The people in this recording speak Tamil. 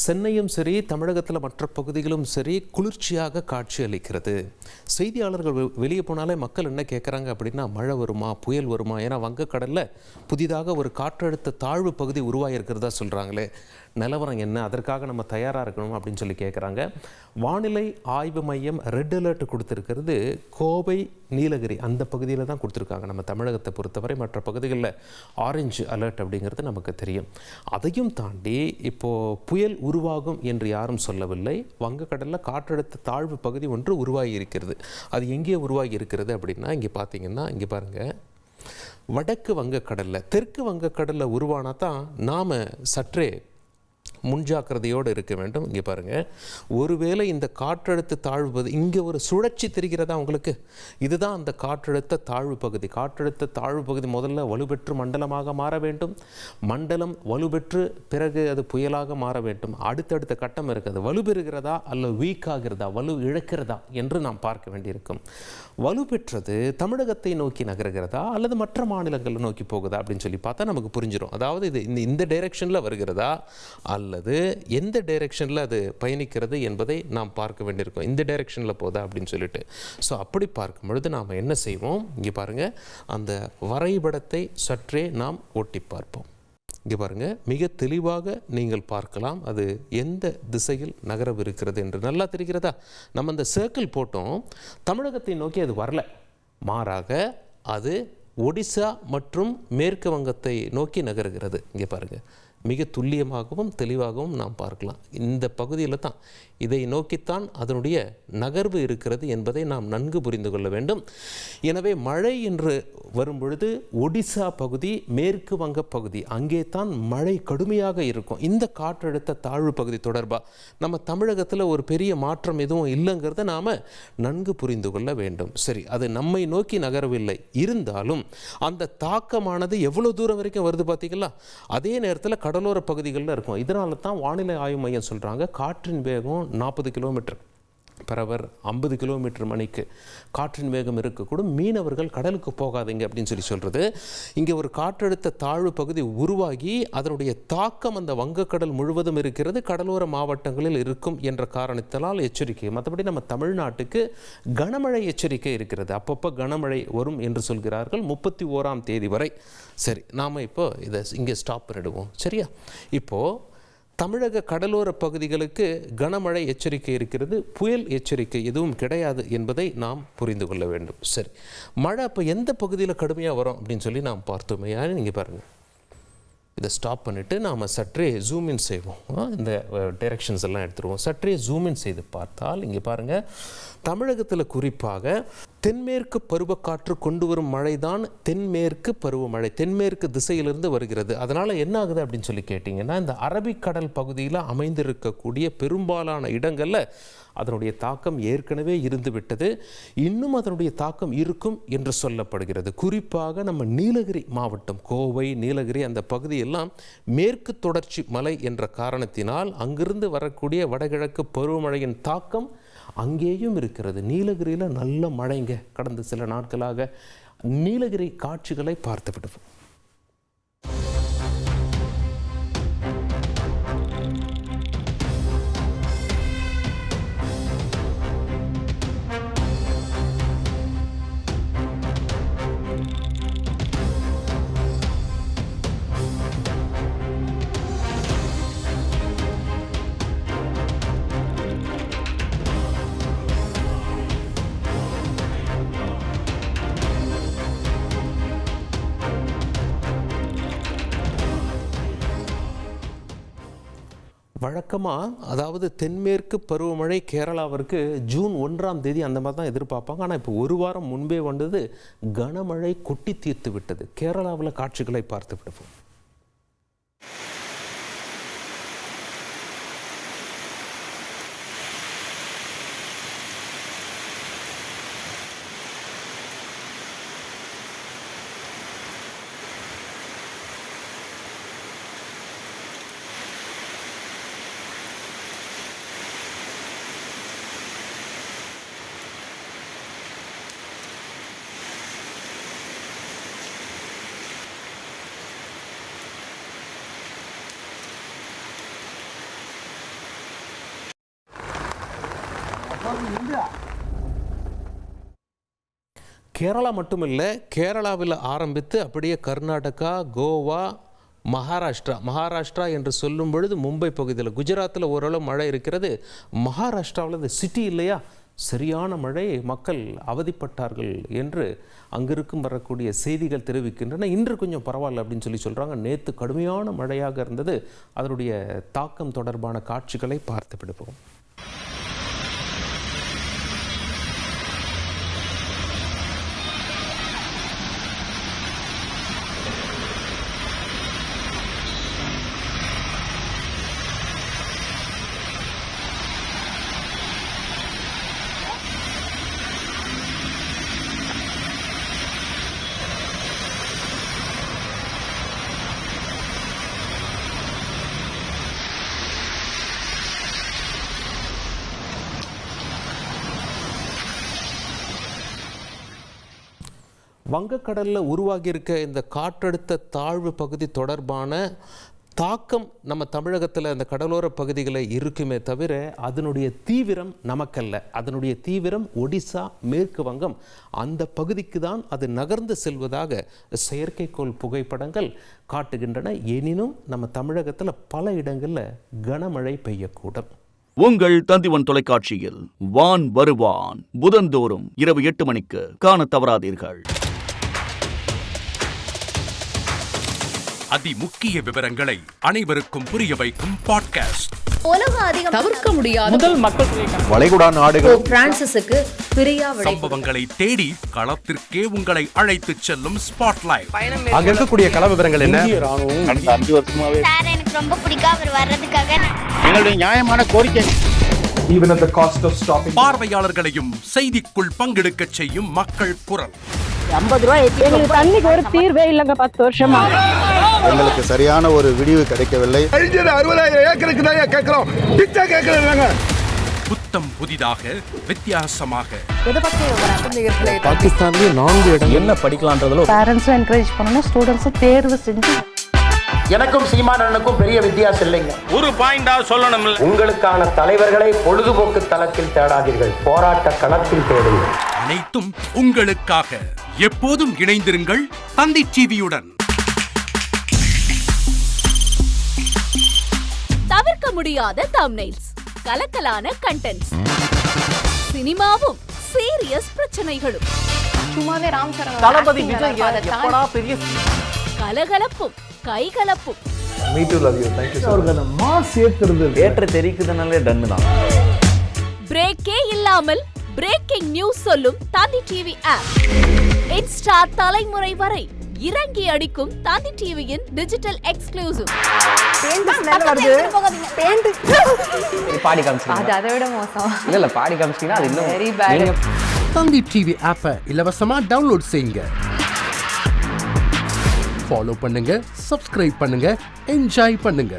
சென்னையும் சரி, தமிழகத்தில் மற்ற பகுதிகளும் சரி குளிர்ச்சியாக காட்சி அளிக்கிறது. செய்தியாளர்கள் வெளியே போனாலே மக்கள் என்ன கேட்குறாங்க அப்படின்னா, மழை வருமா, புயல் வருமா? ஏன்னா வங்கக்கடலில் புதிதாக ஒரு காற்றழுத்த தாழ்வு பகுதி உருவாகிருக்கிறதா சொல்கிறாங்களே, நிலவரம் என்ன, அதற்காக நம்ம தயாராக இருக்கணும் அப்படின்னு சொல்லி கேட்குறாங்க. வானிலை ஆய்வு மையம் ரெட் அலர்ட் கொடுத்துருக்கிறது கோவை, நீலகிரி அந்த பகுதியில் தான் கொடுத்துருக்காங்க. நம்ம தமிழகத்தை பொறுத்தவரை மற்ற பகுதிகளில் ஆரஞ்சு அலர்ட் அப்படிங்கிறது நமக்கு தெரியும். அதையும் தாண்டி இப்போது புயல் உருவாகும் என்று யாரும் சொல்லவில்லை. வங்கக்கடலில் காற்றழுத்த தாழ்வு பகுதி ஒன்று உருவாகி இருக்கிறது. அது எங்கே உருவாகி இருக்கிறது அப்படின்னா, இங்கே பார்த்தீங்கன்னா, இங்கே பாருங்கள், வடக்கு வங்கக்கடலில், தெற்கு வங்கக்கடலில் உருவானா தான் நாம் சற்றே முன்ஜாக்கிரதையோடு இருக்க வேண்டும். இங்கே பாருங்கள், ஒருவேளை இந்த காற்றழுத்த தாழ்வு பகுதி, இங்கே ஒரு சுழற்சி தெரிகிறதா உங்களுக்கு? இதுதான் அந்த காற்றழுத்த தாழ்வு பகுதி. காற்றழுத்த தாழ்வு பகுதி முதல்ல வலுப்பெற்று மண்டலமாக மாற வேண்டும். மண்டலம் வலுப்பெற்று பிறகு அது புயலாக மாற வேண்டும். அடுத்தடுத்த கட்டம் இருக்குது. வலுப்பெறுகிறதா அல்ல வீக் ஆகிறதா, வலு இழக்கிறதா என்று நாம் பார்க்க வேண்டியிருக்கும். வலுப்பெற்றது தமிழகத்தை நோக்கி நகர்கிறதா அல்லது மற்ற மாநிலங்களை நோக்கி போகுதா அப்படின்னு சொல்லி பார்த்தா நமக்கு புரிஞ்சிடும். அதாவது இது இந்த டைரெக்ஷனில் வருகிறதா அல்லது எந்த டைரெக்ஷனில் அது பயணிக்கிறது என்பதை நாம் பார்க்க வேண்டியிருக்கோம். இந்த டைரெக்ஷனில் போதா அப்படின்னு சொல்லிட்டு. ஸோ அப்படி பார்க்கும் பொழுது நாம் என்ன செய்வோம், இங்கே பாருங்கள், அந்த வரைபடத்தை சற்றே நாம் ஒட்டி பார்ப்போம். இங்கே பாருங்கள், மிக தெளிவாக நீங்கள் பார்க்கலாம் அது எந்த திசையில் நகரவிருக்கிறது என்று. நல்லா தெரிகிறதா? நம்ம அந்த சர்க்கிள் போட்டோம், தமிழகத்தை நோக்கி அது வரல, மாறாக அது ஒடிசா மற்றும் மேற்கு வங்கத்தை நோக்கி நகருகிறது. இங்கே பாருங்கள், மிக துல்லியமாகவும் தெளிவாகவும் நாம் பார்க்கலாம். இந்த பகுதியில் தான் இதை நோக்கித்தான் அதனுடைய நகர்வு இருக்கிறது என்பதை நாம் நன்கு புரிந்து கொள்ள வேண்டும். எனவே மழை என்று வரும்பொழுது ஒடிசா பகுதி, மேற்கு வங்க பகுதி, அங்கே தான் மழை கடுமையாக இருக்கும். இந்த காற்றழுத்த தாழ்வு பகுதி தொடர்பாக நம்ம தமிழகத்தில் ஒரு பெரிய மாற்றம் எதுவும் இல்லைங்கிறத நாம் நன்கு புரிந்து கொள்ள வேண்டும். சரி, அது நம்மை நோக்கி நகரவில்லை, இருந்தாலும் அந்த தாக்கமானது எவ்வளோ தூரம் வரைக்கும் வருது பார்த்தீங்களா? அதே நேரத்தில் கடலோர பகுதிகளில் இருக்கும். இதனால தான் வானிலை ஆய்வு மையம் சொல்கிறாங்க, காற்றின் வேகம் 40 கிலோமீட்டர் பரவர், 50 கிலோமீட்டர் மணிக்கு காற்றின் வேகம் இருக்கக்கூடும். மீனவர்கள் கடலுக்கு போகாதீங்க அப்படின்னு சொல்லி சொல்கிறது. இங்கே ஒரு காற்றழுத்த தாழ்வு பகுதி உருவாகி அதனுடைய தாக்கம் அந்த வங்கக்கடல் முழுவதும் இருக்கிறது, கடலோர மாவட்டங்களில் இருக்கும் என்ற காரணத்தினால் எச்சரிக்கை. மற்றபடி நம்ம தமிழ்நாட்டுக்கு கனமழை எச்சரிக்கை இருக்கிறது. அப்பப்போ கனமழை வரும் என்று சொல்கிறார்கள் 31ஆம் தேதி வரை. சரி, நாம் இப்போ இதை இங்கே ஸ்டாப் பண்ணிடுவோம். சரியா? இப்போது தமிழக கடலோர பகுதிகளுக்கு கனமழை எச்சரிக்கை இருக்கிறது, புயல் எச்சரிக்கை எதுவும் கிடையாது என்பதை நாம் புரிந்து கொள்ள வேண்டும். சரி, மழை அப்போ எந்த பகுதியில் கடுமையாக வரும் அப்படின்னு சொல்லி நாம் பார்த்தோமே. நீங்கள் பாருங்கள், இதை ஸ்டாப் பண்ணிவிட்டு நாம் சற்றே ஜூமின் செய்வோம். இந்த டைரெக்ஷன்ஸ் எல்லாம் எடுத்துருவோம். சற்றே ஜூமின் செய்து பார்த்தால் இங்கே பாருங்கள், தமிழகத்தில் குறிப்பாக தென்மேற்கு பருவக்காற்று கொண்டு வரும் மழை தான் தென்மேற்கு பருவமழை, தென்மேற்கு திசையிலிருந்து வருகிறது. அதனால் என்ன ஆகுது அப்படின்னு சொல்லி கேட்டிங்கன்னா, இந்த அரபிக்கடல் பகுதியில் அமைந்திருக்கக்கூடிய பெரும்பாலான இடங்களில் அதனுடைய தாக்கம் ஏற்கனவே இருந்து விட்டது, இன்னும் அதனுடைய தாக்கம் இருக்கும் என்று சொல்லப்படுகிறது. குறிப்பாக நம்ம நீலகிரி மாவட்டம், கோவை, நீலகிரி அந்த பகுதியெல்லாம் மேற்கு தொடர்ச்சி மலை என்ற காரணத்தினால் அங்கிருந்து வரக்கூடிய வடகிழக்கு பருவமழையின் தாக்கம் அங்கேயும் இருக்கிறது. நீலகிரியில் நல்ல மழைங்க. கடந்த சில நாட்களாக நீலகிரி காட்சிகளை பார்த்து விடுவோம். வழக்கமாக அதாவது தென்மேற்கு பருவமழை கேரளாவிற்கு ஜூன் 1ஆம் தேதி அந்த மாதிரி தான் எதிர்பார்ப்பாங்க. ஆனால் இப்போ ஒரு வாரம் முன்பே வந்தது, கனமழை கொட்டி தீர்த்து விட்டது. கேரளாவில் காட்சிகளை பார்த்து விடுவோம். கேரளா மட்டுமில்லை, கேரளாவில் ஆரம்பித்து அப்படியே கர்நாடகா, கோவா, மகாராஷ்டிரா என்று சொல்லும் பொழுது மும்பை பகுதியில், குஜராத்தில் ஓரளவு மழை இருக்கிறது. மகாராஷ்டிராவில் இந்த சிட்டி இல்லையா, சரியான மழை, மக்கள் அவதிப்பட்டார்கள் என்று அங்கிருக்கும் வரக்கூடிய செய்திகள் தெரிவிக்கின்றன. இன்று கொஞ்சம் பரவாயில்ல அப்படின்னு சொல்கிறாங்க. நேற்று கடுமையான மழையாக இருந்தது. அதனுடைய தாக்கம் தொடர்பான காட்சிகளை பார்த்து விடுவோம். வங்கக்கடலில் உருவாகி இருக்க இந்த காற்றழுத்த தாழ்வு பகுதி தொடர்பான தாக்கம் நம்ம தமிழகத்தில் அந்த கடலோர பகுதிகளில் இருக்குமே தவிர அதனுடைய தீவிரம் நமக்கல்ல. அதனுடைய தீவிரம் ஒடிசா, மேற்கு வங்கம் அந்த பகுதிக்கு தான் அது நகர்ந்து செல்வதாக செயற்கைக்கோள் புகைப்படங்கள் காட்டுகின்றன. எனினும் நம்ம தமிழகத்தில் பல இடங்களில் கனமழை பெய்யக்கூடும். உங்கள் தந்திவன் தொலைக்காட்சியில் வான் வருவான் புதன்தோறும் இரவு 8 மணிக்கு காண தவறாதீர்கள். அதிமுக்கிய விவரங்களை அனைவருக்கும் புரிய வைக்கும் பாட்காஸ்ட். தவிர்க்க முடியாத முதல் மக்கள் வளைகுடா நாடுகள் பிரான்சிஸுக்கு பிரியா சம்பவங்களை தேடி களத்திற்கே உங்களை அழைத்து செல்லும் ஸ்பாட்லைட். அங்க இருக்கக்கூடிய கள விவரங்கள் என்ன? கடந்த 5 வருஷமாவே சார் எனக்கு ரொம்ப பிடிக்கும் அவர் வர்றதுக்காக. எங்களுடைய நியாயமான கோரிக்கை. Even at the cost of stopping. பார்வையாளர்களையும் செய்திக்குள் பங்கெடுக்க செய்யும் மக்கள் குரல். 50 ரூபாய் எங்களுக்கு தண்ணிக்கு ஒரு தீர்வே இல்லங்க 10 வருஷமா. எங்களுக்கு சரியான ஒரு விடிவு கிடைக்கவில்லை. 60,000 ஏக்கருக்கு தான் கேக்குறோம். பிச்சை கேக்குறாங்க. புத்தம் புதிதாக, வித்தியாசமாக. பாகிஸ்தான்லேயே 4 இடங்கள் என்ன படிக்கலாம்ன்றதுல பேரண்ட்ஸும் என்கரேஜ் பண்ணணும், ஸ்டூடெண்ட்ஸும் தேர்வு செஞ்சு. எனக்கும் சீமானனுக்கும் பெரிய வித்தியாசம் இல்லைங்க. ஒரு பாயிண்டா சொல்லணும். உங்களுக்கான தலைவர்களை பொழுதுபோக்கு தளத்தில் தேடாதீர்கள், போராட்ட களத்தில் தேடுங்கள். அனைத்தும் உங்களுக்காக. எப்போதும் இணைந்திருங்கள் தந்தி டிவியுடன். தவிர்க்க முடியாத தம்ப்நெயில்ஸ், கலக்கலான கண்டென்ட்ஸ், சினிமாவும் சீரியஸ் பிரச்சனைகளும், சும்மாவே ராம்சரண் தளபதி விஜய் எப்படா பெரிய கலகலப்பும் கைகலப்பும். Me too, love you. Thank you so much. அவர்களை மாஸ் ஏத்துறது ஏற்ற தெரிக்குதுனாலே டன்னு தான். பிரேக்கே இல்லாமல் பிரேக்கிங் நியூஸ் சொல்லும் தந்தி டிவி ஆப். இன்ஸ்டா தலைமுறை வரை இறங்கி அடிக்கும் தந்தி டிவியின் டிஜிட்டல் எக்ஸ்க்ளூசிவ். பாடி காமிச்சீங்க. அது அதை விட மோசம். இல்ல பாடி காமிச்சீங்கன்னா அது இன்னும் வெரி பேட். தந்தி டிவி ஆப்பை இலவசமா டவுன்லோட் செய்யுங்க. ஃபாலோ பண்ணுங்க, சப்ஸ்கிரைப் பண்ணுங்க, என்ஜாய் பண்ணுங்க.